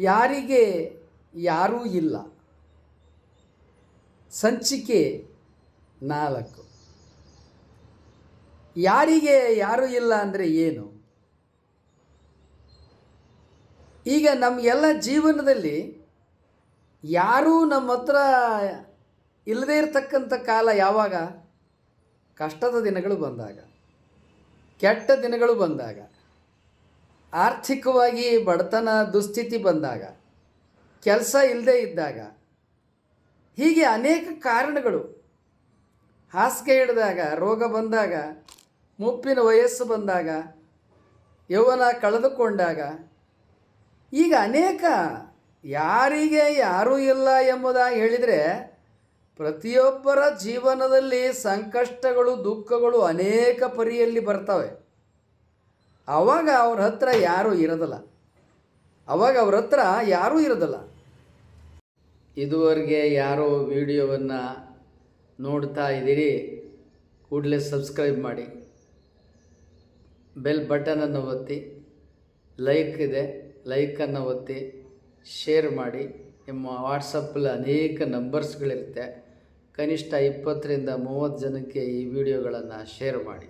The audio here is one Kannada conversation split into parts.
ಯಾರಿಗೆ ಯಾರೂ ಇಲ್ಲ. ಸಂಚಿಕೆ 4. ಯಾರಿಗೆ ಯಾರೂ ಇಲ್ಲ ಅಂದರೆ ಏನು? ಈಗ ನಮಗೆಲ್ಲ ಜೀವನದಲ್ಲಿ ಯಾರೂ ನಮ್ಮ ಹತ್ರ ಇಲ್ಲದೇ ಇರತಕ್ಕಂಥ ಕಾಲ ಯಾವಾಗ? ಕಷ್ಟದ ದಿನಗಳು ಬಂದಾಗ, ಕೆಟ್ಟ ದಿನಗಳು ಬಂದಾಗ, ಆರ್ಥಿಕವಾಗಿ ಬಡತನ ದುಸ್ಥಿತಿ ಬಂದಾಗ, ಕೆಲಸ ಇಲ್ಲದೇ ಇದ್ದಾಗ, ಹೀಗೆ ಅನೇಕ ಕಾರಣಗಳು, ಹಾಸಿಗೆ ಹಿಡಿದಾಗ, ರೋಗ ಬಂದಾಗ, ಮುಪ್ಪಿನ ವಯಸ್ಸು ಬಂದಾಗ, ಯೌವನ ಕಳೆದುಕೊಂಡಾಗ, ಈಗ ಅನೇಕ ಯಾರಿಗೆ ಯಾರೂ ಇಲ್ಲ ಎಂಬುದಾಗಿ ಹೇಳಿದರೆ ಪ್ರತಿಯೊಬ್ಬರ ಜೀವನದಲ್ಲಿ ಸಂಕಷ್ಟಗಳು ದುಃಖಗಳು ಅನೇಕ ಪರಿಯಲ್ಲಿ ಬರ್ತವೆ. ಆವಾಗ ಅವ್ರ ಹತ್ರ ಯಾರೂ ಇರೋದಿಲ್ಲ. ಇದುವರೆಗೆ ಯಾರೋ ವಿಡಿಯೋವನ್ನು ನೋಡ್ತಾ ಇದ್ದೀರಿ, ಕೂಡಲೇ ಸಬ್ಸ್ಕ್ರೈಬ್ ಮಾಡಿ, ಬೆಲ್ ಬಟನನ್ನು ಒತ್ತಿ, ಲೈಕ್ ಇದೆ ಲೈಕನ್ನು ಒತ್ತಿ, ಶೇರ್ ಮಾಡಿ. ನಿಮ್ಮ ವಾಟ್ಸಪ್ಪಲ್ಲಿ ಅನೇಕ ನಂಬರ್ಸ್ಗಳಿರುತ್ತೆ, ಕನಿಷ್ಠ 20ರಿಂದ 30 ಜನಕ್ಕೆ ಈ ವಿಡಿಯೋಗಳನ್ನು ಶೇರ್ ಮಾಡಿ.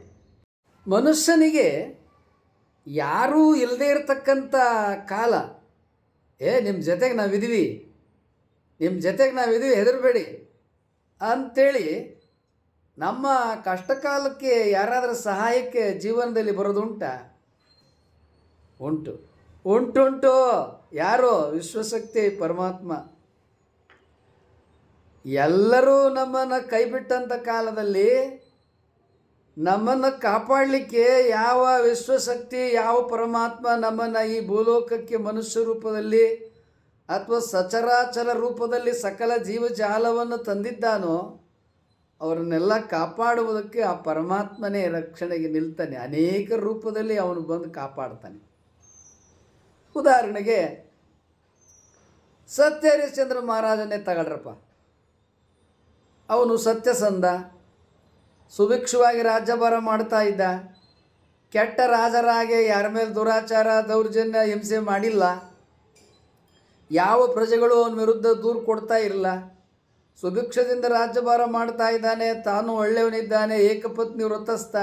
ಮನುಷ್ಯನಿಗೆ ಯಾರೂ ಇಲ್ಲದೇ ಇರತಕ್ಕಂಥ ಕಾಲ. ನಿಮ್ಮ ಜೊತೆಗೆ ನಾವಿದ್ದೀವಿ, ಹೆದರಬೇಡಿ ಅಂಥೇಳಿ ನಮ್ಮ ಕಷ್ಟಕಾಲಕ್ಕೆ ಯಾರಾದರೂ ಸಹಾಯಕ್ಕೆ ಜೀವನದಲ್ಲಿ ಬರೋದುಂಟಾ? ಉಂಟು. ಯಾರೋ? ವಿಶ್ವಶಕ್ತಿ ಪರಮಾತ್ಮ. ಎಲ್ಲರೂ ನಮ್ಮನ್ನು ಕೈಬಿಟ್ಟಂಥ ಕಾಲದಲ್ಲಿ ನಮ್ಮನ್ನು ಕಾಪಾಡಲಿಕ್ಕೆ ಯಾವ ವಿಶ್ವಶಕ್ತಿ, ಯಾವ ಪರಮಾತ್ಮ ನಮ್ಮನ್ನು ಈ ಭೂಲೋಕಕ್ಕೆ ಮನುಷ್ಯ ರೂಪದಲ್ಲಿ ಅಥವಾ ಸಚರಾಚರ ರೂಪದಲ್ಲಿ ಸಕಲ ಜೀವಜಾಲವನ್ನು ತಂದಿದ್ದಾನೋ ಅವರನ್ನೆಲ್ಲ ಕಾಪಾಡುವುದಕ್ಕೆ ಆ ಪರಮಾತ್ಮನೇ ರಕ್ಷಣೆಗೆ ನಿಲ್ತಾನೆ. ಅನೇಕ ರೂಪದಲ್ಲಿ ಅವನು ಬಂದು ಕಾಪಾಡ್ತಾನೆ. ಉದಾಹರಣೆಗೆ ಸತ್ಯ ಹರಿಶ್ಚಂದ್ರ ಮಹಾರಾಜನೇ ತಗೊಳ್ರಪ್ಪ. ಅವನು ಸತ್ಯಸಂಧ, ಸುಭಿಕ್ಷವಾಗಿ ರಾಜ್ಯಭಾರ ಮಾಡ್ತಾ ಇದ್ದ. ಕೆಟ್ಟ ರಾಜರಾಗೆ ಯಾರ ಮೇಲೆ ದುರಾಚಾರ ದೌರ್ಜನ್ಯ ಹಿಂಸೆ ಮಾಡಿಲ್ಲ. ಯಾವ ಪ್ರಜೆಗಳು ಅವನ ವಿರುದ್ಧ ದೂರು ಕೊಡ್ತಾ ಇರಲಿಲ್ಲ. ಸುಭಿಕ್ಷದಿಂದ ರಾಜ್ಯಭಾರ ಮಾಡ್ತಾ ಇದ್ದಾನೆ. ತಾನು ಒಳ್ಳೆಯವನಿದ್ದಾನೆ, ಏಕಪತ್ನಿ ವ್ರತಸ್ಥ.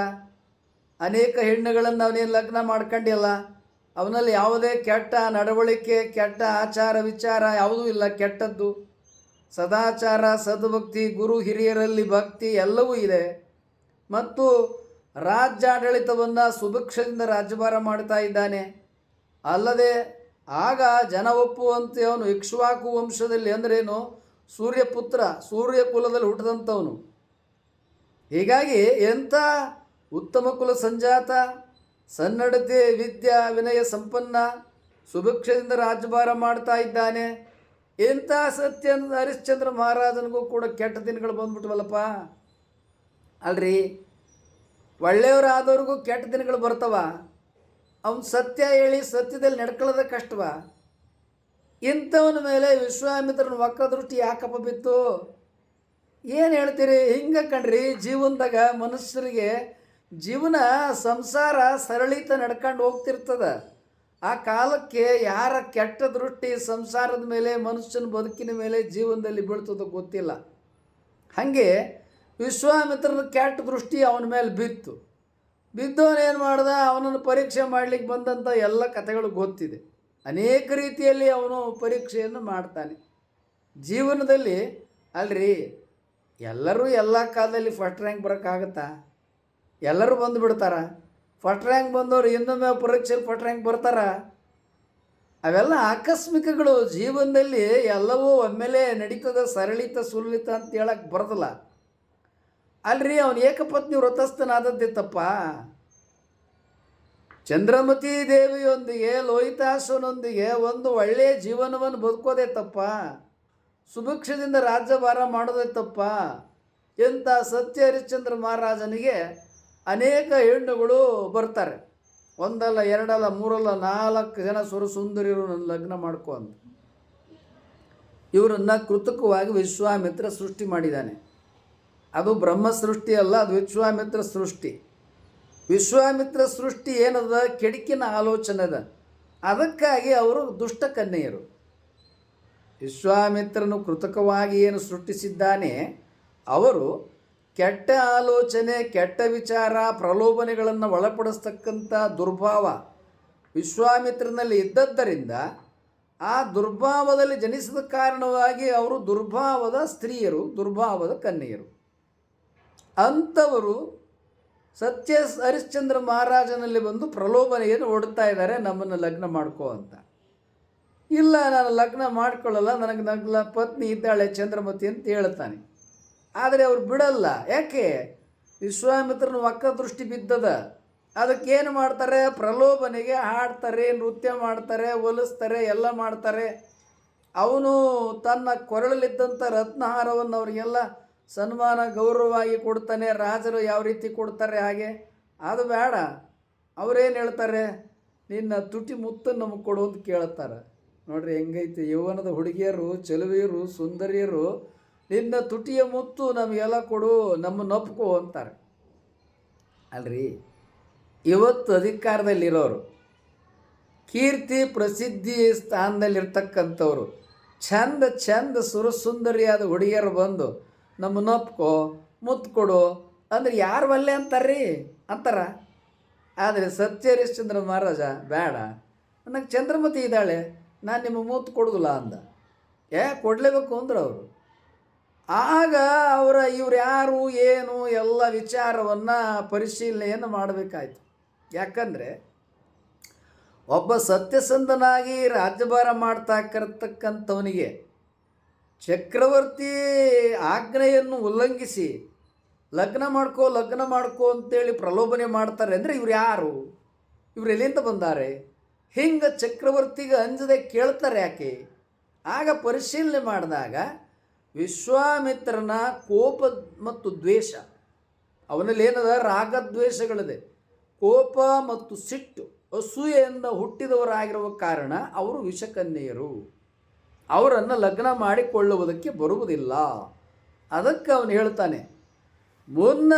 ಅನೇಕ ಹೆಣ್ಣುಗಳನ್ನು ಅವನೇನು ಲಗ್ನ ಮಾಡ್ಕೊಂಡಿಲ್ಲ. ಅವನಲ್ಲಿ ಯಾವುದೇ ಕೆಟ್ಟ ನಡವಳಿಕೆ, ಕೆಟ್ಟ ಆಚಾರ ವಿಚಾರ ಯಾವುದೂ ಇಲ್ಲ. ಕೆಟ್ಟದ್ದು ಸದಾಚಾರ, ಸದ್ಭಕ್ತಿ, ಗುರು ಹಿರಿಯರಲ್ಲಿ ಭಕ್ತಿ ಎಲ್ಲವೂ ಇದೆ. ಮತ್ತು ರಾಜ್ಯಾಡಳಿತವನ್ನು ಸುಭಿಕ್ಷದಿಂದ ರಾಜ್ಯಭಾರ ಮಾಡ್ತಾ ಇದ್ದಾನೆ. ಅಲ್ಲದೆ ಆಗ ಜನ ಒಪ್ಪುವಂತೆ ಅವನು ಇಕ್ಷ್ವಾಕು ವಂಶದಲ್ಲಿ, ಅಂದ್ರೇನು, ಸೂರ್ಯಪುತ್ರ, ಸೂರ್ಯ ಕುಲದಲ್ಲಿ ಹುಟ್ಟಿದಂಥವನು. ಹೀಗಾಗಿ ಎಂಥ ಉತ್ತಮ ಕುಲ ಸಂಜಾತ, ಸನ್ನಡತೆ, ವಿದ್ಯಾ ವಿನಯ ಸಂಪನ್ನ, ಸುಭಿಕ್ಷದಿಂದ ರಾಜ್ಯಭಾರ ಮಾಡ್ತಾ ಇದ್ದಾನೆ. ಎಂಥ ಸತ್ಯ ಹರಿಶ್ಚಂದ್ರ ಮಹಾರಾಜನಿಗೂ ಕೂಡ ಕೆಟ್ಟ ದಿನಗಳು ಬಂದ್ಬಿಟ್ವಲ್ಲಪ್ಪ. ಅಲ್ರಿ, ಒಳ್ಳೆಯವರಾದವ್ರಿಗೂ ಕೆಟ್ಟ ದಿನಗಳು ಬರ್ತವ. ಅವನು ಸತ್ಯ ಹೇಳಿ ಸತ್ಯದಲ್ಲಿ ನಡ್ಕೊಳ್ಳೋದ ಕಷ್ಟವ. ಇಂಥವನ ಮೇಲೆ ವಿಶ್ವಾಮಿತ್ರನ ವಕ್ರದೃಷ್ಟಿ ಯಾಕಪ್ಪ ಬಿತ್ತು? ಏನು ಹೇಳ್ತೀರಿ? ಹಿಂಗೆ ಕಣ್ರಿ, ಜೀವನದಾಗ ಮನುಷ್ಯರಿಗೆ ಜೀವನ ಸಂಸಾರ ಸರಳಿತ ನಡ್ಕೊಂಡು ಹೋಗ್ತಿರ್ತದೆ. ಆ ಕಾಲಕ್ಕೆ ಯಾರ ಕೆಟ್ಟ ದೃಷ್ಟಿ ಸಂಸಾರದ ಮೇಲೆ, ಮನುಷ್ಯನ ಬದುಕಿನ ಮೇಲೆ, ಜೀವನದಲ್ಲಿ ಬೀಳ್ತದೋ ಗೊತ್ತಿಲ್ಲ. ಹಾಗೆ ವಿಶ್ವಾಮಿತ್ರನ ಕೆಟ್ಟ ದೃಷ್ಟಿ ಅವನ ಮೇಲೆ ಬಿದ್ದವನೇನು ಮಾಡ್ದ? ಅವನನ್ನು ಪರೀಕ್ಷೆ ಮಾಡಲಿಕ್ಕೆ ಬಂದಂಥ ಎಲ್ಲ ಕಥೆಗಳು ಗೊತ್ತಿದೆ. ಅನೇಕ ರೀತಿಯಲ್ಲಿ ಅವನು ಪರೀಕ್ಷೆಯನ್ನು ಮಾಡ್ತಾನೆ ಜೀವನದಲ್ಲಿ. ಅಲ್ರಿ, ಎಲ್ಲರೂ ಎಲ್ಲ ಕಾಲದಲ್ಲಿ ಫಸ್ಟ್ ರ್ಯಾಂಕ್ ಬರೋಕ್ಕಾಗತ್ತಾ? ಎಲ್ಲರೂ ಬಂದುಬಿಡ್ತಾರ. ಫಸ್ಟ್ ರ್ಯಾಂಕ್ ಬಂದವರು ಇನ್ನೊಮ್ಮೆ ಪರೀಕ್ಷೆಯಲ್ಲಿ ಫಸ್ಟ್ ರ್ಯಾಂಕ್ ಬರ್ತಾರ? ಅವೆಲ್ಲ ಆಕಸ್ಮಿಕಗಳು. ಜೀವನದಲ್ಲಿ ಎಲ್ಲವೂ ಒಮ್ಮೆಲೆ ನಡೀತದ, ಸರಳಿತ ಸುಲಲಿತ ಅಂತ ಹೇಳಕ್ಕೆ ಬರೋದಿಲ್ಲ. ಅಲ್ರಿ, ಅವನು ಏಕಪತ್ನಿ ವ್ರತಸ್ಥನಾದದ್ದಿತ್ತಪ್ಪ. ಚಂದ್ರಮತಿ ದೇವಿಯೊಂದಿಗೆ, ಲೋಹಿತಾಶ್ವನೊಂದಿಗೆ ಒಂದು ಒಳ್ಳೆಯ ಜೀವನವನ್ನು ಬದುಕೋದೇ ತಪ್ಪ. ಸುಭಿಕ್ಷದಿಂದ ರಾಜ್ಯಭಾರ ಮಾಡೋದೇ ತಪ್ಪ. ಎಂಥ ಸತ್ಯ ಹರಿಶ್ಚಂದ್ರ ಮಹಾರಾಜನಿಗೆ ಅನೇಕ ಹೆಣ್ಣುಗಳು ಬರ್ತಾರೆ. ಒಂದಲ್ಲ, ಎರಡಲ್ಲ, ಮೂರಲ್ಲ, 4 ಜನ ಸುಂದರಿಯರು ನನ್ನ ಲಗ್ನ ಮಾಡ್ಕೊ ಅಂತ. ಇವರನ್ನು ಕೃತಕವಾಗಿ ವಿಶ್ವಾಮಿತ್ರ ಸೃಷ್ಟಿ ಮಾಡಿದ್ದಾನೆ. ಅದು ಬ್ರಹ್ಮ ಸೃಷ್ಟಿ ಅಲ್ಲ, ಅದು ವಿಶ್ವಾಮಿತ್ರ ಸೃಷ್ಟಿ. ವಿಶ್ವಾಮಿತ್ರ ಸೃಷ್ಟಿ ಏನದ? ಕೆಡುಕಿನ ಆಲೋಚನೆ ಅದ. ಅದಕ್ಕಾಗಿ ಅವರು ದುಷ್ಟ ಕನ್ಯೆಯರು. ವಿಶ್ವಾಮಿತ್ರನು ಕೃತಕವಾಗಿ ಏನು ಸೃಷ್ಟಿಸಿದ್ದಾನೆ, ಅವರು ಕೆಟ್ಟ ಆಲೋಚನೆ, ಕೆಟ್ಟ ವಿಚಾರ, ಪ್ರಲೋಭನೆಗಳನ್ನು ಒಳಪಡಿಸ್ತಕ್ಕಂಥ ದುರ್ಭಾವ ವಿಶ್ವಾಮಿತ್ರನಲ್ಲಿ ಇದ್ದದ್ದರಿಂದ ಆ ದುರ್ಭಾವದಲ್ಲಿ ಜನಿಸಿದ ಕಾರಣವಾಗಿ ಅವರು ದುರ್ಭಾವದ ಸ್ತ್ರೀಯರು, ದುರ್ಭಾವದ ಕನ್ಯೆಯರು. ಅಂಥವರು ಸತ್ಯ ಹರಿಶ್ಚಂದ್ರ ಮಹಾರಾಜನಲ್ಲಿ ಬಂದು ಪ್ರಲೋಭನೆಯನ್ನು ಒಡ್ತಾ ಇದ್ದಾರೆ, ನಮ್ಮನ್ನು ಲಗ್ನ ಮಾಡ್ಕೋ ಅಂತ. ಇಲ್ಲ, ನಾನು ಲಗ್ನ ಮಾಡ್ಕೊಳ್ಳಲ್ಲ, ನನಗೆ ನನ್ನ ಪತ್ನಿ ಇದ್ದಾಳೆ ಚಂದ್ರಮತಿ ಅಂತ ಹೇಳ್ತಾನೆ. ಆದರೆ ಅವ್ರು ಬಿಡಲ್ಲ. ಯಾಕೆ? ವಿಶ್ವಾಮಿತ್ರನ ವಕ್ಕ ದೃಷ್ಟಿ ಬಿದ್ದದ. ಅದಕ್ಕೇನು ಮಾಡ್ತಾರೆ? ಪ್ರಲೋಭನೆಗೆ ಹಾಡ್ತಾರೆ, ನೃತ್ಯ ಮಾಡ್ತಾರೆ, ಒಲಿಸ್ತಾರೆ, ಎಲ್ಲ ಮಾಡ್ತಾರೆ. ಅವನು ತನ್ನ ಕೊರಳಲ್ಲಿದ್ದಂಥ ರತ್ನಹಾರವನ್ನು ಅವರಿಗೆಲ್ಲ ಸನ್ಮಾನ ಗೌರವವಾಗಿ ಕೊಡ್ತಾನೆ. ರಾಜರು ಯಾವ ರೀತಿ ಕೊಡ್ತಾರೆ ಹಾಗೆ. ಅದು ಬೇಡ. ಅವರೇನು ಹೇಳ್ತಾರೆ? ನಿನ್ನ ತುಟಿ ಮುತ್ತನ್ನು ನಮಗೆ ಕೊಡು ಅಂತ ಕೇಳ್ತಾರೆ. ನೋಡ್ರಿ ಹೆಂಗೈತಿ ಯೌವನದ ಹುಡುಗಿಯರು, ಚೆಲುವಿಯರು, ಸುಂದರಿಯರು ನಿನ್ನ ತುಟಿಯ ಮುತ್ತು ನಮಗೆಲ್ಲ ಕೊಡು, ನಮ್ಮನ್ನು ಒಪ್ಕೋ ಅಂತಾರೆ. ಅಲ್ರಿ, ಇವತ್ತು ಅಧಿಕಾರದಲ್ಲಿರೋರು, ಕೀರ್ತಿ ಪ್ರಸಿದ್ಧಿ ಸ್ಥಾನದಲ್ಲಿರ್ತಕ್ಕಂಥವ್ರು, ಚಂದ ಸುರಸುಂದರಿಯಾದ ಹುಡುಗಿಯರು ಬಂದು ನಮ್ಮನ್ನು ಒಪ್ಕೋ, ಮುತ್ತು ಕೊಡು ಅಂದ್ರೆ ಯಾರು ಒಲ್ಲೆ ಅಂತಾರ್ರಿ ಅಂತಾರ. ಆದರೆ ಸತ್ಯ ಹರಿಶ್ಚಂದ್ರ ಮಹಾರಾಜ ಬೇಡ, ನನಗೆ ಚಂದ್ರಮತಿ ಇದ್ದಾಳೆ, ನಾನು ನಿಮ್ಮ ಮುತ್ತು ಕೊಡೋದಿಲ್ಲ ಅಂದ. ಕೊಡಲೇಬೇಕು ಅಂದ್ರೆ ಅವರು. ಆಗ ಇವ್ರು ಯಾರು ಏನು ಎಲ್ಲ ವಿಚಾರವನ್ನು ಪರಿಶೀಲನೆಯನ್ನು ಮಾಡಬೇಕಾಯ್ತು. ಯಾಕಂದರೆ ಒಬ್ಬ ಸತ್ಯಸಂಧನಾಗಿ ರಾಜ್ಯಭಾರ ಮಾಡ್ತಾ ಕರತಕ್ಕಂಥವನಿಗೆ ಚಕ್ರವರ್ತಿ ಆಜ್ಞೆಯನ್ನು ಉಲ್ಲಂಘಿಸಿ ಲಗ್ನ ಮಾಡ್ಕೋ ಅಂತೇಳಿ ಪ್ರಲೋಭನೆ ಮಾಡ್ತಾರೆ ಅಂದರೆ ಇವ್ರು ಯಾರು? ಇವ್ರು ಎಲ್ಲಿಂದ ಬಂದಾರೆ? ಹಿಂಗೆ ಚಕ್ರವರ್ತಿಗೆ ಅಂಜದೆ ಕೇಳ್ತಾರೆ ಯಾಕೆ? ಆಗ ಪರಿಶೀಲನೆ ಮಾಡಿದಾಗ ವಿಶ್ವಾಮಿತ್ರನ ಕೋಪ ಮತ್ತು ದ್ವೇಷ, ಅವನಲ್ಲಿ ಏನದ ರಾಗದ್ವೇಷಗಳಿದೆ. ಕೋಪ ಮತ್ತು ಸಿಟ್ಟು, ಅಸೂಯೆಯಿಂದ ಹುಟ್ಟಿದವರಾಗಿರುವ ಕಾರಣ ಅವರು ವಿಷಕನ್ಯೆಯರು, ಅವರನ್ನು ಲಗ್ನ ಮಾಡಿಕೊಳ್ಳುವುದಕ್ಕೆ ಬರುವುದಿಲ್ಲ. ಅದಕ್ಕೆ ಅವನು ಹೇಳ್ತಾನೆ, ಮುನ್ನ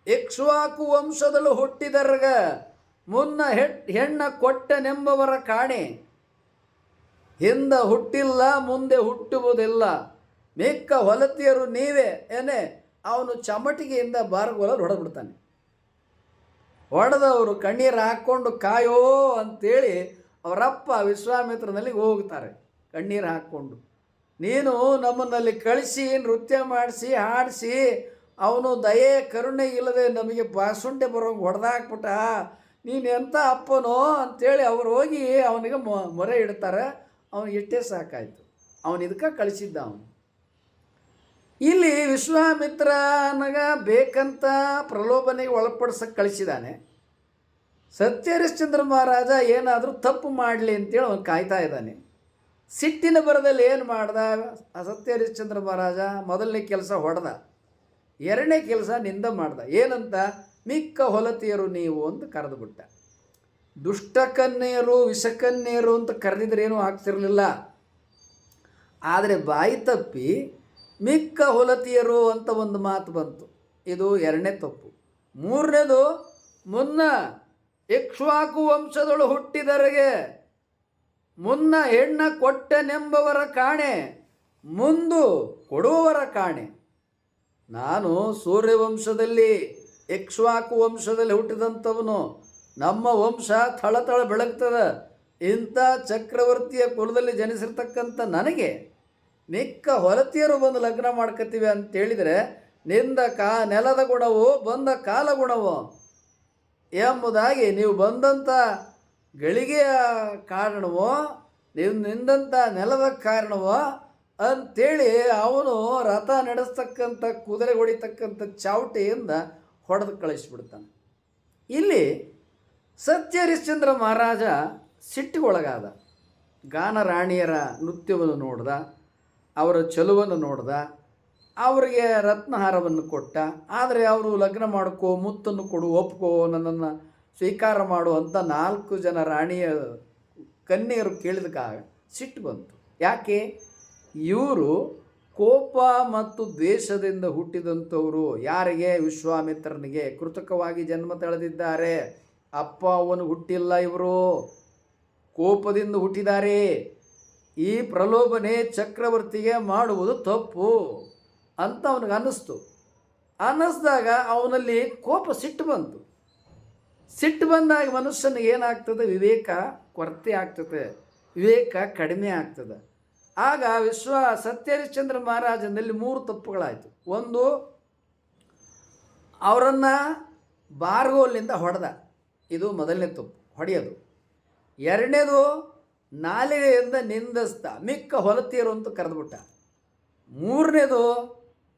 ಇಕ್ಷ್ವಾಕು ವಂಶದಲ್ಲೂ ಹುಟ್ಟಿದರ್ಗ ಮುನ್ನ ಹೆಣ್ಣ ಕೊಟ್ಟನೆಂಬವರ ಕಾಣೆ, ಹಿಂದ ಹುಟ್ಟಿಲ್ಲ ಮುಂದೆ ಹುಟ್ಟುವುದಿಲ್ಲ, ಮಿಕ್ಕ ಹೊಲತಿಯರು ನೀವೇ ಏನೇ ಅವನು ಚಮಟಿಗೆಯಿಂದ ಬಾರ್ಗೋಲಲ್ಲಿ ಹೊಡೆದ್ಬಿಡ್ತಾನೆ. ಹೊಡೆದವರು ಕಣ್ಣೀರು ಹಾಕ್ಕೊಂಡು ಕಾಯೋ ಅಂತೇಳಿ ಅವರಪ್ಪ ವಿಶ್ವಾಮಿತ್ರನಲ್ಲಿ ಹೋಗ್ತಾರೆ. ಕಣ್ಣೀರು ಹಾಕ್ಕೊಂಡು, ನೀನು ನಮ್ಮನ್ನಲ್ಲಿ ಕಳಿಸಿ ನೃತ್ಯ ಮಾಡಿಸಿ ಹಾಡಿಸಿ ಅವನು ದಯೆ ಕರುಣೆ ಇಲ್ಲದೆ ನಮಗೆ ಬಾಸುಂಡೆ ಬರೋಂಗೆ ಹೊಡೆದಾಕ್ಬಿಟ್ಟ, ನೀನು ಎಂಥ ಅಪ್ಪನೋ ಅಂಥೇಳಿ ಅವ್ರು ಹೋಗಿ ಅವನಿಗೆ ಮೊರೆ ಇಡ್ತಾರೆ. ಅವನಿಗೆ ಇಷ್ಟೇ ಸಾಕಾಯಿತು, ಅವನು ಇದಕ್ಕೆ ಕಳಿಸಿದ್ದ. ಅವನು ಇಲ್ಲಿ ವಿಶ್ವಾಮಿತ್ರನಾಗ ಬೇಕಂತ ಪ್ರಲೋಭನೆಗೆ ಒಳಪಡಿಸಕ್ಕೆ ಕಳಿಸಿದ್ದಾನೆ. ಸತ್ಯ ಹರಿಶ್ಚಂದ್ರ ಮಹಾರಾಜ ಏನಾದರೂ ತಪ್ಪು ಮಾಡಲಿ ಅಂತೇಳಿ ಅವನು ಕಾಯ್ತಾ ಇದ್ದಾನೆ. ಸಿಟ್ಟಿನ ಬರದಲ್ಲಿ ಏನು ಮಾಡ್ದ ಸತ್ಯ ಹರಿಶ್ಚಂದ್ರ ಮಹಾರಾಜ? ಮೊದಲನೇ ಕೆಲಸ ಹೊಡೆದ, ಎರಡನೇ ಕೆಲಸ ನಿಂದ ಮಾಡ್ದ. ಏನಂತ? ಮಿಕ್ಕ ಹೊಲತಿಯರು ನೀವು ಅಂತ ಕರೆದುಬಿಟ್ಟ. ದುಷ್ಟಕನ್ಯೆಯರು, ವಿಷಕನ್ಯೆಯರು ಅಂತ ಕರೆದಿದ್ರೇನೂ ಆಗ್ತಿರಲಿಲ್ಲ. ಆದರೆ ಬಾಯಿ ತಪ್ಪಿ ಮಿಕ್ಕ ಹೊಲತಿಯರು ಅಂತ ಒಂದು ಮಾತು ಬಂತು. ಇದು ಎರಡನೇ ತಪ್ಪು. ಮೂರನೇದು, ಮುನ್ನ ಇಕ್ಷ್ವಾಕು ವಂಶದಳು ಹುಟ್ಟಿದರೆಗೆ ಮುನ್ನ ಹೆಣ್ಣ ಕೊಟ್ಟನೆಂಬವರ ಕಾಣೆ, ಮುಂದು ಕೊಡುವವರ ಕಾಣೆ. ನಾನು ಸೂರ್ಯವಂಶದಲ್ಲಿ ಇಕ್ಷ್ವಾಕು ವಂಶದಲ್ಲಿ ಹುಟ್ಟಿದಂಥವನು, ನಮ್ಮ ವಂಶ ಥಳಥಳ ಬೆಳಗ್ತದ. ಇಂಥ ಚಕ್ರವರ್ತಿಯ ಕುಲದಲ್ಲಿ ಜನಿಸಿರ್ತಕ್ಕಂಥ ನನಗೆ ಮಿಕ್ಕ ಹೊಲತಿಯರು ಬಂದು ಲಗ್ನ ಮಾಡ್ಕೊತೀವಿ ಅಂತೇಳಿದರೆ ನಿಂದ ನೆಲದ ಗುಣವೋ ಬಂದ ಕಾಲ ಗುಣವೋ ಎಂಬುದಾಗಿ, ನೀವು ಬಂದಂಥ ಗಳಿಗೆಯ ಕಾರಣವೋ ನೀವು ನಿಂದಂಥ ನೆಲದ ಕಾರಣವೋ ಅಂಥೇಳಿ ಅವನು ರಥ ನಡೆಸ್ತಕ್ಕಂಥ ಕುದುರೆ ಹೊಡಿತಕ್ಕಂಥ ಚಾವಟಿಯಿಂದ ಹೊಡೆದು ಕಳಿಸಿಬಿಡ್ತಾನೆ. ಇಲ್ಲಿ ಸತ್ಯ ಹರಿಶ್ಚಂದ್ರ ಮಹಾರಾಜ ಸಿಟ್ಟಿಗೊಳಗಾದ. ಗಾನರಾಣಿಯರ ನೃತ್ಯವನ್ನು ನೋಡ್ದ, ಅವರ ಚೆಲುವನ್ನು ನೋಡ್ದ, ಅವರಿಗೆ ರತ್ನಹಾರವನ್ನು ಕೊಟ್ಟ. ಆದರೆ ಅವರು ಲಗ್ನ ಮಾಡ್ಕೋ, ಮುತ್ತನ್ನು ಕೊಡು, ಒಪ್ಕೋ, ನನ್ನನ್ನು ಸ್ವೀಕಾರ ಮಾಡು ಅಂತ 4 ಜನ ರಾಣಿಯ ಕನ್ಯೆಯರು ಕೇಳಿದಾಗ ಸಿಟ್ಟು ಬಂತು. ಯಾಕೆ? ಇವರು ಕೋಪ ಮತ್ತು ದ್ವೇಷದಿಂದ ಹುಟ್ಟಿದಂಥವರು. ಯಾರಿಗೆ? ವಿಶ್ವಾಮಿತ್ರನಿಗೆ ಕೃತಕವಾಗಿ ಜನ್ಮ ತಳೆದಿದ್ದಾರೆ. ಅಪ್ಪ ಅವನು ಹುಟ್ಟಿಲ್ಲ, ಇವರು ಕೋಪದಿಂದ ಹುಟ್ಟಿದ್ದಾರೆ. ಈ ಪ್ರಲೋಭನೆ ಚಕ್ರವರ್ತಿಗೆ ಮಾಡುವುದು ತಪ್ಪು ಅಂತ ಅವನಿಗೆ ಅನ್ನಿಸ್ತು. ಅನ್ನಿಸ್ದಾಗ ಅವನಲ್ಲಿ ಕೋಪ, ಸಿಟ್ಟು ಬಂತು. ಸಿಟ್ಟು ಬಂದಾಗ ಮನುಷ್ಯನಿಗೆ ಏನಾಗ್ತದೆ? ವಿವೇಕ ಕೊರತೆ ಆಗ್ತದೆ, ವಿವೇಕ ಕಡಿಮೆ ಆಗ್ತದೆ. ಆಗ ಸತ್ಯಹರಿಶ್ಚಂದ್ರ ಮಹಾರಾಜನಲ್ಲಿ 3 ತಪ್ಪುಗಳಾಯಿತು. ಒಂದು, ಅವರನ್ನು ಬಾರ್ಗೋಲಿನಿಂದ ಹೊಡೆದ, ಇದು ಮೊದಲನೇ ತಪ್ಪು, ಹೊಡೆಯೋದು. ಎರಡನೇದು, ನಾಲಿಗೆಯಿಂದ ನಿಂದಿಸ್ದ, ಮಿಕ್ಕ ಹೊಲತೀರು ಅಂತ ಕರೆದುಬಿಟ್ಟ. ಮೂರನೇದು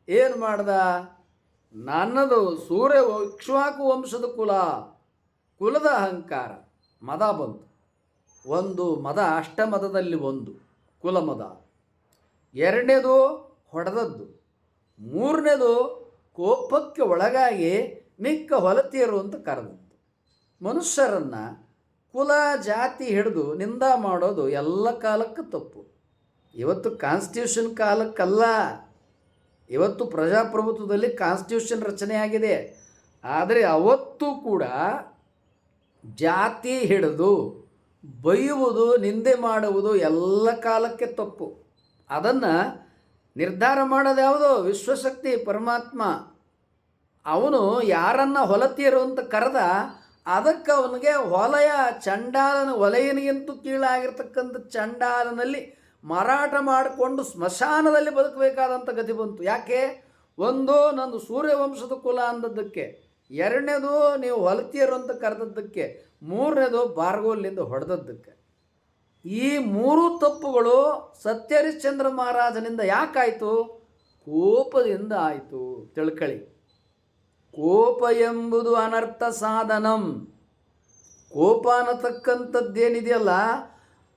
ಏನು ಮಾಡ್ದ? ನನ್ನದು ಇಕ್ಷ್ವಾಕು ವಂಶದ ಕುಲದ ಅಹಂಕಾರ, ಮದ ಬಂತು. ಒಂದು ಮದ, ಅಷ್ಟಮದದಲ್ಲಿ ಒಂದು ಕುಲಮದ. ಎರಡನೇದು ಹೊಡೆದದ್ದು. ಮೂರನೇದು ಕೋಪಕ್ಕೆ ಒಳಗಾಗಿ ಮಿಕ್ಕ ಹೊಲತೀರು ಅಂತ ಕರೆದದ್ದು. ಮನುಷ್ಯರನ್ನು ಕುಲ ಜಾತಿ ಹಿಡಿದು ನಿಂದ ಮಾಡೋದು ಎಲ್ಲ ಕಾಲಕ್ಕೂ ತಪ್ಪು. ಇವತ್ತು ಕಾನ್ಸ್ಟಿಟ್ಯೂಷನ್ ಕಾಲಕ್ಕಲ್ಲ, ಇವತ್ತು ಪ್ರಜಾಪ್ರಭುತ್ವದಲ್ಲಿ ಕಾನ್ಸ್ಟಿಟ್ಯೂಷನ್ ರಚನೆ ಆಗಿದೆ. ಆದರೆ ಅವತ್ತು ಕೂಡ ಜಾತಿ ಹಿಡಿದು ಬೈಯುವುದು, ನಿಂದೆ ಮಾಡುವುದು ಎಲ್ಲ ಕಾಲಕ್ಕೆ ತಪ್ಪು. ಅದನ್ನು ನಿರ್ಧಾರ ಮಾಡೋದು ಯಾವುದೋ ವಿಶ್ವಶಕ್ತಿ ಪರಮಾತ್ಮ. ಅವನು ಯಾರನ್ನು ಹೊಲತೀರು ಅಂತ ಕರೆದ, ಅದಕ್ಕೆ ಅವನಿಗೆ ಒಲೆಯನಿಗಿಂತೂ ಕೀಳಾಗಿರ್ತಕ್ಕಂಥ ಚಂಡಾಲನಲ್ಲಿ ಮಾರಾಟ ಮಾಡಿಕೊಂಡು ಸ್ಮಶಾನದಲ್ಲಿ ಬದುಕಬೇಕಾದಂಥ ಗತಿ ಬಂತು. ಯಾಕೆ? ಒಂದು, ನಂದು ಸೂರ್ಯವಂಶದ ಕುಲ ಅಂದದ್ದಕ್ಕೆ. ಎರಡನೇದು, ನೀವು ಹೊಲತೀಯರು ಅಂತ ಕರೆದದ್ದಕ್ಕೆ. ಮೂರನೇದು, ಬಾರ್ಗೋಲಿಂದ ಹೊಡೆದದ್ದಕ್ಕೆ. ಈ 3 ತಪ್ಪುಗಳು ಸತ್ಯಹರಿಶ್ಚಂದ್ರ ಮಹಾರಾಜನಿಂದ ಯಾಕಾಯಿತು? ಕೋಪದಿಂದ ಆಯಿತು. ತಿಳ್ಕೊಳ್ಳಿ, ಕೋಪ ಎಂಬುದು ಅನರ್ಥ ಸಾಧನಂ. ಕೋಪ ಅನ್ನತಕ್ಕಂಥದ್ದೇನಿದೆಯಲ್ಲ,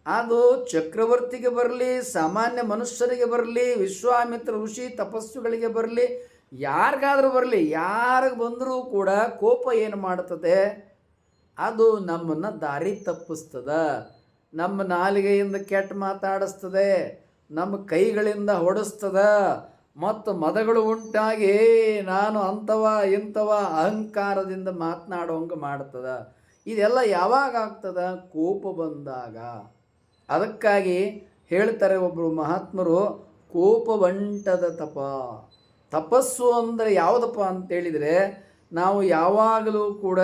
ಅದು ಚಕ್ರವರ್ತಿಗೆ ಬರಲಿ, ಸಾಮಾನ್ಯ ಮನುಷ್ಯರಿಗೆ ಬರಲಿ, ವಿಶ್ವಾಮಿತ್ರ ಋಷಿ ತಪಸ್ಸುಗಳಿಗೆ ಬರಲಿ, ಯಾರಿಗಾದರೂ ಬರಲಿ, ಯಾರಿಗೆ ಬಂದರೂ ಕೂಡ ಕೋಪ ಏನು ಮಾಡುತ್ತದೆ? ಅದು ನಮ್ಮನ್ನು ದಾರಿ ತಪ್ಪಿಸ್ತದೆ, ನಮ್ಮ ನಾಲಿಗೆಯಿಂದ ಕೆಟ್ಟ ಮಾತಾಡಿಸ್ತದೆ, ನಮ್ಮ ಕೈಗಳಿಂದ ಹೊಡೆಸ್ತದೆ, ಮತ್ತು ಮದಗಳು ಉಂಟಾಗಿ ನಾನು ಅಂಥವ ಇಂಥವ ಅಹಂಕಾರದಿಂದ ಮಾತನಾಡುವಂಗೆ ಮಾಡ್ತದೆ. ಇದೆಲ್ಲ ಯಾವಾಗ ಆಗ್ತದೆ? ಕೋಪ ಬಂದಾಗ. ಅದಕ್ಕಾಗಿ ಹೇಳ್ತಾರೆ ಒಬ್ಬರು ಮಹಾತ್ಮರು, ಕೋಪವಂಟದ ತಪಸ್ಸು ಅಂದರೆ ಯಾವುದಪ್ಪ ಅಂತೇಳಿದರೆ, ನಾವು ಯಾವಾಗಲೂ ಕೂಡ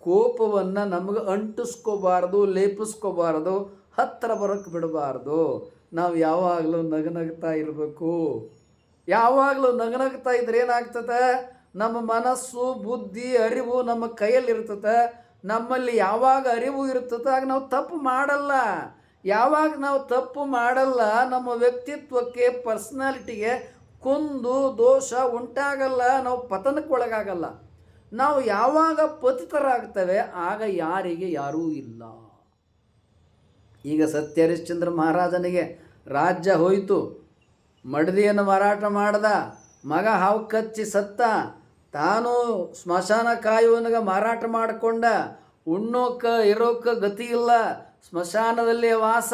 ಕೋಪವನ್ನು ನಮಗೆ ಅಂಟಿಸ್ಕೋಬಾರ್ದು, ಲೇಪಿಸ್ಕೋಬಾರ್ದು, ಹತ್ತಿರ ಬರೋಕ್ಕೆ ಬಿಡಬಾರ್ದು. ನಾವು ಯಾವಾಗಲೂ ನಗನಗ್ತಾ ಇರಬೇಕು. ಯಾವಾಗಲೂ ನಗನಗ್ತಾ ಇದ್ರೆ ಏನಾಗ್ತದೆ? ನಮ್ಮ ಮನಸ್ಸು, ಬುದ್ಧಿ, ಅರಿವು ನಮ್ಮ ಕೈಯಲ್ಲಿರ್ತದೆ. ನಮ್ಮಲ್ಲಿ ಯಾವಾಗ ಅರಿವು ಇರ್ತದೆ ಆಗ ನಾವು ತಪ್ಪು ಮಾಡಲ್ಲ. ಯಾವಾಗ ನಾವು ತಪ್ಪು ಮಾಡಲ್ಲ, ನಮ್ಮ ವ್ಯಕ್ತಿತ್ವಕ್ಕೆ, ಪರ್ಸ್ನಾಲಿಟಿಗೆ ಕುಂದು ದೋಷ ಉಂಟಾಗಲ್ಲ, ನಾವು ಪತನಕ್ಕೆ ಒಳಗಾಗಲ್ಲ. ನಾವು ಯಾವಾಗ ಪತಿತರಾಗ್ತೇವೆ ಆಗ ಯಾರಿಗೆ ಯಾರೂ ಇಲ್ಲ. ಈಗ ಸತ್ಯಹರಿಶ್ಚಂದ್ರ ಮಹಾರಾಜನಿಗೆ ರಾಜ್ಯ ಹೋಯಿತು, ಮಡದಿಯನ್ನು ಮಾರಾಟ ಮಾಡ್ದ, ಮಗ ಹಾವು ಕಚ್ಚಿ ಸತ್ತ, ತಾನು ಸ್ಮಶಾನ ಕಾಯುವನಿಗೆ ಮಾರಾಟ ಮಾಡಿಕೊಂಡ, ಉಣ್ಣೋಕ್ಕೆ ಇರೋಕ್ಕೆ ಗತಿ ಇಲ್ಲ, ಸ್ಮಶಾನದಲ್ಲಿ ವಾಸ,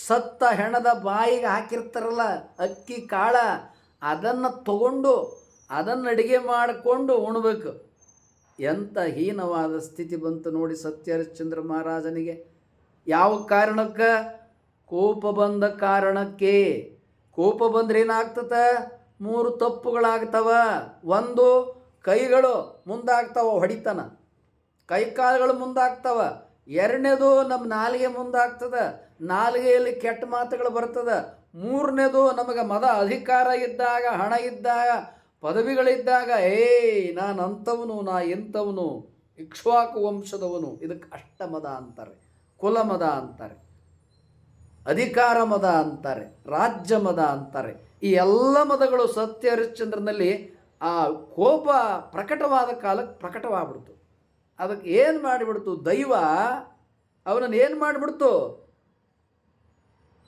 ಸತ್ತ ಹೆಣದ ಬಾಯಿಗೆ ಹಾಕಿರ್ತಾರಲ್ಲ ಅಕ್ಕಿ ಕಾಳ, ಅದನ್ನು ತಗೊಂಡು ಅದನ್ನು ಅಡಿಗೆ ಮಾಡಿಕೊಂಡು ಉಣ್ಬೇಕು. ಎಂಥ ಹೀನವಾದ ಸ್ಥಿತಿ ಬಂತು ನೋಡಿ ಸತ್ಯಹರಿಶ್ಚಂದ್ರ ಮಹಾರಾಜನಿಗೆ. ಯಾವ ಕಾರಣಕ್ಕೆ? ಕೋಪ ಬಂದ ಕಾರಣಕ್ಕೆ. ಕೋಪ ಬಂದ್ರೆ ಏನಾಗ್ತದೆ? 3 ತಪ್ಪುಗಳಾಗ್ತವ. ಒಂದು, ಕೈಗಳು ಮುಂದಾಗ್ತವ, ಹೊಡಿತನ, ಕೈಕಾಲುಗಳು ಮುಂದಾಗ್ತವ. ಎರಡನೇದು, ನಮ್ಮ ನಾಲಿಗೆ ಮುಂದಾಗ್ತದೆ, ನಾಲಿಗೆಯಲ್ಲಿ ಕೆಟ್ಟ ಮಾತುಗಳು ಬರ್ತದೆ. ಮೂರನೇದು, ನಮಗೆ ಮದ, ಅಧಿಕಾರ ಇದ್ದಾಗ, ಹಣ ಇದ್ದಾಗ, ಪದವಿಗಳಿದ್ದಾಗ, ನಾನು ಅಂಥವನು, ನಾ ಎಂಥವನು, ಇಕ್ಷ್ವಾಕು ವಂಶದವನು, ಇದಕ್ಕೆ ಅಷ್ಟಮದ ಅಂತಾರೆ, ಕುಲಮದ ಅಂತಾರೆ, ಅಧಿಕಾರ ಮದ ಅಂತಾರೆ, ರಾಜ್ಯ ಮದ ಅಂತಾರೆ. ಈ ಎಲ್ಲ ಮದಗಳು ಸತ್ಯಹರಿಶ್ಚಂದ್ರನಲ್ಲಿ ಆ ಕೋಪ ಪ್ರಕಟವಾದ ಕಾಲಕ್ಕೆ ಪ್ರಕಟವಾಗ್ಬಿಡ್ತು. ಅದಕ್ಕೆ ಏನು ಮಾಡಿಬಿಡ್ತು? ದೈವ ಅವನನ್ನು ಏನು ಮಾಡಿಬಿಡ್ತು?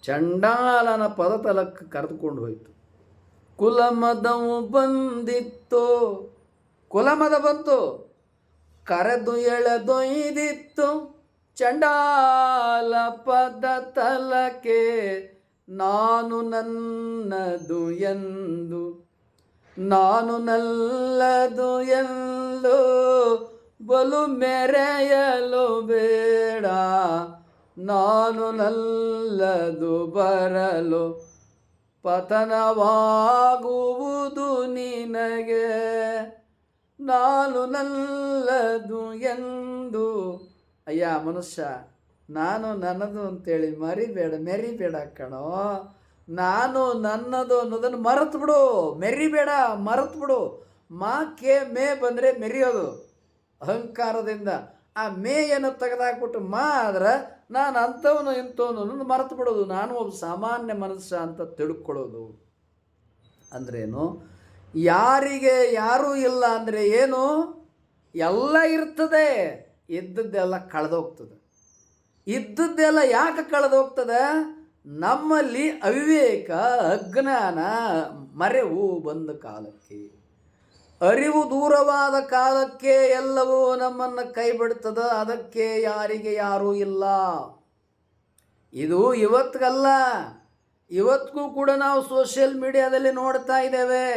ಚಂಡಾಲನ ಪದತಲಕ್ಕೆ ಕರೆದುಕೊಂಡು ಹೋಯಿತು. ಕುಲಮದವು ಬಂದಿತ್ತು, ಕುಲಮದ ಬಂತು, ಕರೆದು ಎಳೆದೊಯ್ದಿತ್ತು ಚಂಡಾಲ ಪದ ತಲಕ್ಕೆ. ನಾನು ನನ್ನದು ಎಂದು, ನಾನು ನಲ್ಲದು ಎಂದು ಬಲು ಮೆರೆಯಲು ಬೇಡ, ನಾನು ನಲ್ಲದು ಬರಲು ಪತನವಾಗುವುದು ನಿನಗೆ. ನಾನು ನಲ್ಲದು ಎಂದು ಅಯ್ಯ ಮನುಷ್ಯ, ನಾನು ನನ್ನದು ಅಂತೇಳಿ ಮೆರಿಬೇಡ ಕಣೋ. ನಾನು ನನ್ನದು ಅನ್ನೋದನ್ನು ಮರೆತು ಬಿಡು, ಮೆರಿಬೇಡ, ಮರೆತು ಬಿಡು. ಮೇ ಬಂದರೆ ಮೆರೆಯೋದು ಅಹಂಕಾರದಿಂದ. ಆ ಮೇಯನ್ನು ತೆಗೆದಾಕ್ಬಿಟ್ಟು ಆದ್ರೆ ನಾನು ಅಂಥವನು ಇಂಥವನು ಮರೆತು ಬಿಡೋದು, ನಾನು ಒಬ್ಬ ಸಾಮಾನ್ಯ ಮನುಷ್ಯ ಅಂತ ತಿಳ್ಕೊಳ್ಳೋದು. ಅಂದ್ರೇನು? ಯಾರಿಗೆ ಯಾರೂ ಇಲ್ಲ ಅಂದರೆ ಏನು? ಎಲ್ಲ ಇರ್ತದೆ, ಇದ್ದದ್ದೆಲ್ಲ ಕಳೆದೋಗ್ತದೆ. ಇದ್ದದ್ದೆಲ್ಲ ಯಾಕೆ ಕಳೆದೋಗ್ತದೆ? ನಮ್ಮಲ್ಲಿ ಅವಿವೇಕ, ಅಜ್ಞಾನ, ಮರೆವು ಬಂದ ಕಾಲಕ್ಕೆ, ಅರಿವು ದೂರವಾದ ಕಾಲಕ್ಕೆ ಎಲ್ಲವೂ ನಮ್ಮನ್ನು ಕೈ ಬಿಡ್ತದ. ಅದಕ್ಕೆ ಯಾರಿಗೆ ಯಾರೂ ಇಲ್ಲ. ಇದು ಇವತ್ತಿಗಲ್ಲ, ಇವತ್ತಿಗೂ ಕೂಡ ನಾವು ಸೋಷಿಯಲ್ ಮೀಡಿಯಾದಲ್ಲಿ ನೋಡ್ತಾ ಇದ್ದೇವೆ.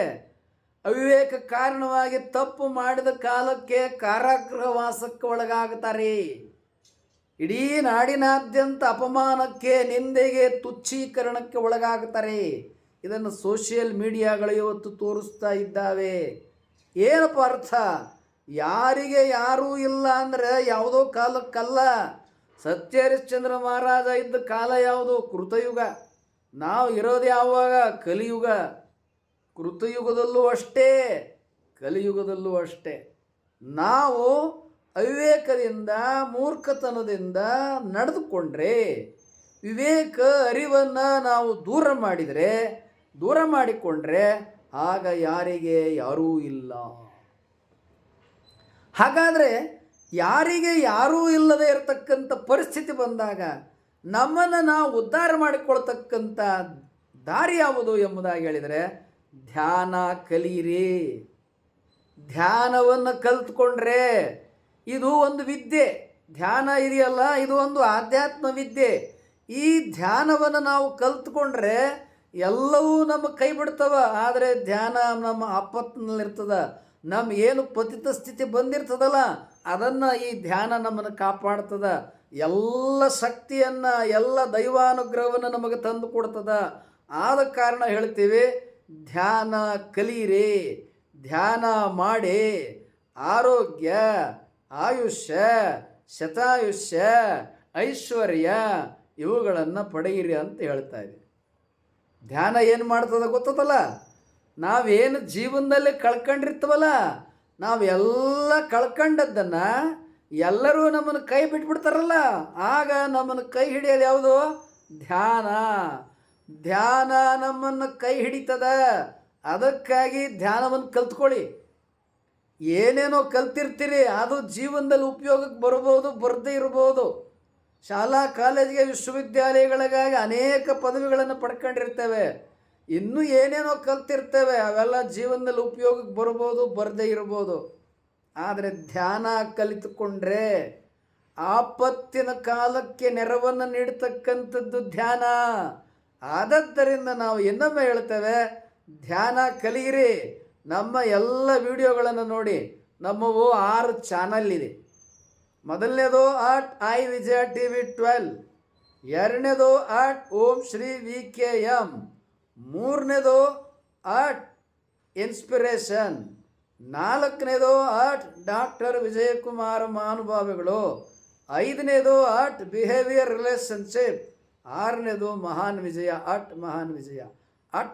ಅವಿವೇಕ ಕಾರಣವಾಗಿ ತಪ್ಪು ಮಾಡಿದ ಕಾಲಕ್ಕೆ ಕಾರಾಗೃಹವಾಸಕ್ಕೆ ಒಳಗಾಗ್ತಾರೆ. ಇಡೀ ನಾಡಿನಾದ್ಯಂತ ಅಪಮಾನಕ್ಕೆ, ನಿಂದೆಗೆ, ತುಚ್ಛೀಕರಣಕ್ಕೆ ಒಳಗಾಗ್ತಾರೆ. ಇದನ್ನು ಸೋಷಿಯಲ್ ಮೀಡಿಯಾಗಳು ಇವತ್ತು ತೋರಿಸ್ತಾ ಇದ್ದಾವೆ. ಏನಪ್ಪ ಅರ್ಥ? ಯಾರಿಗೆ ಯಾರೂ ಇಲ್ಲ ಅಂದರೆ ಯಾವುದೋ ಕಾಲಕ್ಕಲ್ಲ. ಸತ್ಯ ಹರಿಶ್ಚಂದ್ರ ಮಹಾರಾಜ ಇದ್ದ ಕಾಲ ಯಾವುದು? ಕೃತಯುಗ. ನಾವು ಇರೋದು ಯಾವಾಗ? ಕಲಿಯುಗ. ಕೃತಯುಗದಲ್ಲೂ ಅಷ್ಟೇ, ಕಲಿಯುಗದಲ್ಲೂ ಅಷ್ಟೇ. ನಾವು ಅವಿವೇಕದಿಂದ, ಮೂರ್ಖತನದಿಂದ ನಡೆದುಕೊಂಡ್ರೆ, ವಿವೇಕ ಅರಿವನ್ನು ನಾವು ದೂರ ಮಾಡಿಕೊಂಡ್ರೆ ಆಗ ಯಾರಿಗೆ ಯಾರೂ ಇಲ್ಲ. ಹಾಗಾದರೆ ಯಾರಿಗೆ ಯಾರೂ ಇಲ್ಲದೆ ಇರತಕ್ಕಂಥ ಪರಿಸ್ಥಿತಿ ಬಂದಾಗ ನಮ್ಮನ್ನು ನಾವು ಉದ್ಧಾರ ಮಾಡಿಕೊಳ್ತಕ್ಕಂಥ ದಾರಿ ಯಾವುದು ಎಂಬುದಾಗಿ ಹೇಳಿದರೆ, ಧ್ಯಾನ ಕಲೀರಿ. ಧ್ಯಾನವನ್ನು ಕಲಿತ್ಕೊಂಡ್ರೆ, ಇದು ಒಂದು ವಿದ್ಯೆ. ಧ್ಯಾನ ಇದೆಯಲ್ಲ, ಇದು ಒಂದು ಆಧ್ಯಾತ್ಮ ವಿದ್ಯೆ. ಈ ಧ್ಯಾನವನ್ನು ನಾವು ಕಲಿತ್ಕೊಂಡ್ರೆ ಎಲ್ಲವೂ ನಮ್ಮ ಕೈ ಬಿಡ್ತವ. ಆದರೆ ಧ್ಯಾನ ನಮ್ಮ ಆಪತ್ತಿನಲ್ಲಿರ್ತದ. ನಮ್ಮ ಏನು ಪತಿತ ಸ್ಥಿತಿ ಬಂದಿರ್ತದಲ್ಲ, ಅದನ್ನು ಈ ಧ್ಯಾನ ನಮ್ಮನ್ನು ಕಾಪಾಡ್ತದ. ಎಲ್ಲ ಶಕ್ತಿಯನ್ನು, ಎಲ್ಲ ದೈವಾನುಗ್ರಹವನ್ನು ನಮಗೆ ತಂದು ಕೊಡ್ತದ. ಆದ ಕಾರಣ ಹೇಳ್ತೀವಿ, ಧ್ಯಾನ ಕಲೀರಿ, ಧ್ಯಾನ ಮಾಡಿ ಆರೋಗ್ಯ, ಆಯುಷ್ಯ, ಶತಾಯುಷ್ಯ, ಐಶ್ವರ್ಯ ಇವುಗಳನ್ನು ಪಡೆಯಿರಿ ಅಂತ ಹೇಳ್ತಾ ಇದೆ. ಧ್ಯಾನ ಏನು ಮಾಡ್ತದ ಗೊತ್ತದಲ್ಲ? ನಾವೇನು ಜೀವನದಲ್ಲಿ ಕಳ್ಕೊಂಡಿರ್ತೀವಲ್ಲ, ನಾವೆಲ್ಲ ಕಳ್ಕೊಂಡದ್ದನ್ನು ಎಲ್ಲರೂ ನಮ್ಮನ್ನು ಕೈ ಬಿಟ್ಬಿಡ್ತಾರಲ್ಲ, ಆಗ ನಮ್ಮನ್ನು ಕೈ ಹಿಡಿಯೋದು ಯಾವುದು? ಧ್ಯಾನ. ಧ್ಯಾನ ನಮ್ಮನ್ನು ಕೈ ಹಿಡಿತದ. ಅದಕ್ಕಾಗಿ ಧ್ಯಾನವನ್ನು ಕಲ್ತ್ಕೊಳ್ಳಿ. ಏನೇನೋ ಕಲ್ತಿರ್ತೀರಿ, ಅದು ಜೀವನದಲ್ಲಿ ಉಪಯೋಗಕ್ಕೆ ಬರ್ಬೋದು, ಬರದೇ ಇರ್ಬೋದು. ಶಾಲಾ ಕಾಲೇಜಿಗೆ, ವಿಶ್ವವಿದ್ಯಾಲಯಗಳಿಗಾಗಿ ಅನೇಕ ಪದವಿಗಳನ್ನು ಪಡ್ಕೊಂಡಿರ್ತೇವೆ. ಇನ್ನೂ ಏನೇನೋ ಕಲ್ತಿರ್ತೇವೆ, ಅವೆಲ್ಲ ಜೀವನದಲ್ಲಿ ಉಪಯೋಗಕ್ಕೆ ಬರ್ಬೋದು, ಬರದೇ ಇರ್ಬೋದು. ಆದರೆ ಧ್ಯಾನ ಕಲಿತುಕೊಂಡ್ರೆ ಆಪತ್ತಿನ ಕಾಲಕ್ಕೆ ನೆರವನ್ನು ನೀಡತಕ್ಕಂಥದ್ದು ಧ್ಯಾನ. ಆದದ್ದರಿಂದ ನಾವು ಇನ್ನೊಮ್ಮೆ ಹೇಳ್ತೇವೆ, ಧ್ಯಾನ ಕಲಿಯಿರಿ. ನಮ್ಮ ಎಲ್ಲ ವಿಡಿಯೋಗಳನ್ನು ನೋಡಿ. ನಮ್ಮವು 6 ಚಾನಲ್ ಇದೆ. ಮೊದಲನೇದು @I Vijaya TV 12, ಎರಡನೇದು @Om Shri VKM, ಮೂರನೇದು @Inspiration, ನಾಲ್ಕನೇದು ಡಾಕ್ಟರ್ ವಿಜಯಕುಮಾರ ಮಹಾನುಭಾವಿಗಳು, ಐದನೇದು ಬಿಹೇವಿಯರ್ ರಿಲೇಷನ್ಶಿಪ್, ಆರನೇದು ಮಹಾನ್ ವಿಜಯ ಮಹಾನ್ ವಿಜಯ.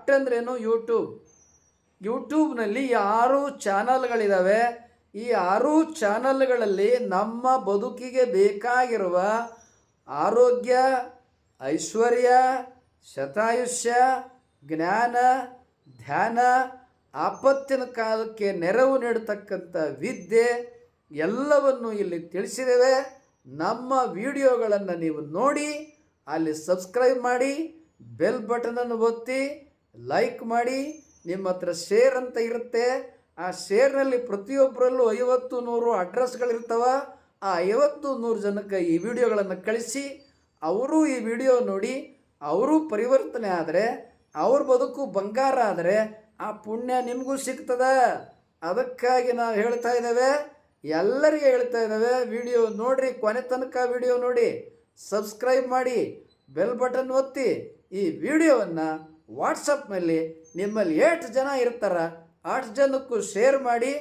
ಅಂದ್ರೇನು? ಯೂಟ್ಯೂಬ್ನಲ್ಲಿ 6 ಚಾನಲ್ಗಳಿದ್ದಾವೆ. ಈ 6 ಚಾನಲ್ಗಳಲ್ಲಿ ನಮ್ಮ ಬದುಕಿಗೆ ಬೇಕಾಗಿರುವ ಆರೋಗ್ಯ, ಐಶ್ವರ್ಯ, ಶತಾಯುಷ್ಯ, ಜ್ಞಾನ, ಧ್ಯಾನ, ಆಪತ್ತಿನ ಕಾಲಕ್ಕೆ ನೆರವು ನೀಡತಕ್ಕಂಥ ವಿದ್ಯೆ ಎಲ್ಲವನ್ನು ಇಲ್ಲಿ ತಿಳಿಸಿದ್ದೇವೆ. ನಮ್ಮ ವಿಡಿಯೋಗಳನ್ನು ನೀವು ನೋಡಿ, ಅಲ್ಲಿ ಸಬ್ಸ್ಕ್ರೈಬ್ ಮಾಡಿ, ಬೆಲ್ ಬಟನನ್ನು ಒತ್ತಿ, ಲೈಕ್ ಮಾಡಿ. ನಿಮ್ಮ ಹತ್ರ ಶೇರ್ ಅಂತ ಇರುತ್ತೆ. ಆ ಶೇರ್ನಲ್ಲಿ ಪ್ರತಿಯೊಬ್ಬರಲ್ಲೂ 50-100 ಅಡ್ರೆಸ್ಗಳಿರ್ತವೆ. ಆ 50-100 ಜನಕ್ಕೆ ಈ ವಿಡಿಯೋಗಳನ್ನು ಕಳಿಸಿ, ಅವರು ಈ ವಿಡಿಯೋ ನೋಡಿ ಅವರು ಪರಿವರ್ತನೆ ಆದರೆ, ಅವ್ರ ಬದುಕು ಬಂಗಾರ ಆದರೆ, ಆ ಪುಣ್ಯ ನಿಮಗೂ ಸಿಗ್ತದೆ. ಅದಕ್ಕಾಗಿ ನಾವು ಹೇಳ್ತಾ ಇದ್ದೇವೆ, ಎಲ್ಲರಿಗೆ ಹೇಳ್ತಾ ಇದ್ದೇವೆ, ವಿಡಿಯೋ ನೋಡಿರಿ, ಕೊನೆ ತನಕ ವಿಡಿಯೋ ನೋಡಿ. ಸಬ್ಸ್ಕ್ರೈಬ್ ಮಾಡಿ, ಬೆಲ್ ಬಟನ್ ಒತ್ತಿ. ಈ ವಿಡಿಯೋವನ್ನು ವಾಟ್ಸಪ್ನಲ್ಲಿ ನಿಮ್ಮಲ್ಲಿ ಎಷ್ಟು ಜನ ಇರ್ತಾರ ಅಷ್ಟು ಜನಕ್ಕೂ ಶೇರ್ ಮಾಡಿ.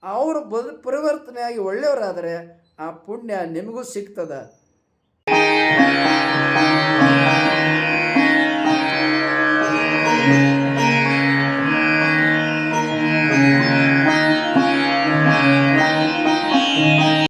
ಅವರು ಪರಿವರ್ತನೆಯಾಗಿ ಒಳ್ಳೆಯವರಾದರೆ ಆ ಪುಣ್ಯ ನಿಮಗೂ ಸಿಗ್ತದೆ.